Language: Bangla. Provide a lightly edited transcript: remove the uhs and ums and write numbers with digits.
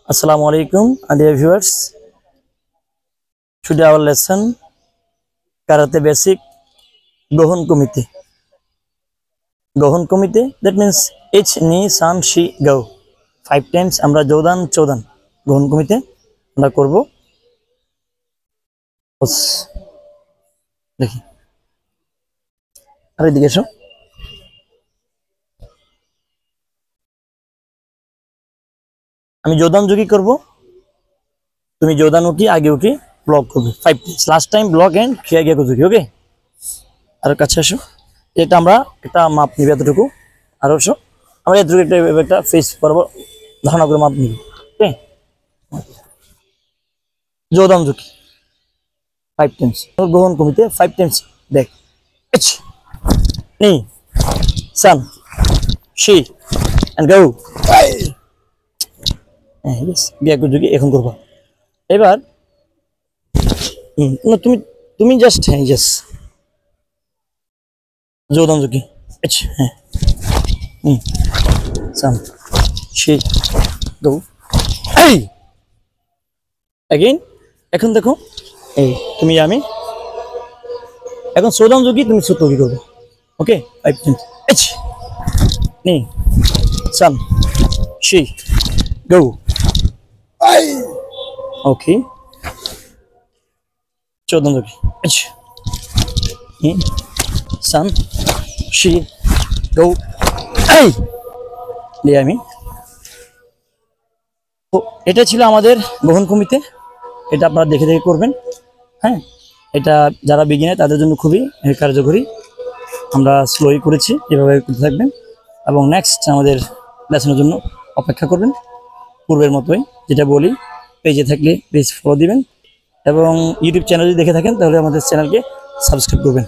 Assalamu alaikum, dear viewers. Today our lesson Karate Basic Gohon Kumite. Gohon Kumite, that means H ni san shi go. 5 times আমরা যোদান চোদান গোহন কমিতে আমরা করব। দেখি আর এদিকে এসো। আমি যোদান যোগী করব, তুমি যোদান কি আগে কি ব্লক করবে 5 times last time block and খেয়ে গিয়ে যোগী। ওকে, আর কাছে এসো। এটা আমরা একটা মাপ নিব এতটুকু, আর এসো আমরা এতটুকু একটা ফেস করব, ধারণা করে মাপ নিব। ওকে, যোদান যোগী 5 times গোহন কমিতে 5 times দেখ। H ni san shi and go। yes বিয়া যোগী এখন করবা। এবার না তুমি তুমি জাস্ট yes যোদান যোগী H হ্যাঁ san shi go এই again। এখন দেখো এই তুমি আমি এখন সোদান যোগী তুমি সুতোগী করবে। ওকে 5 times H ni san shi go। ওকে, চোদান যোগী H ni san shi go এই দিয়ে আমি। তো এটা ছিল আমাদের গোহন কমিতে, এটা আপনারা দেখে দেখে করবেন। হ্যাঁ, এটা যারা বিগিনার তাদের জন্য খুবই কার্যকরী। আমরা স্লোই করেছি, এভাবে করতে থাকবেন এবং নেক্সট আমাদের লেসনের জন্য অপেক্ষা করবেন। পূর্বের মতোই যেটা বলি, পেজে থাকলে পেজ ফলো দিবেন এবং ইউটিউব চ্যানেল যদি দেখে থাকেন তাহলে আমাদের চ্যানেলকে সাবস্ক্রাইব করবেন।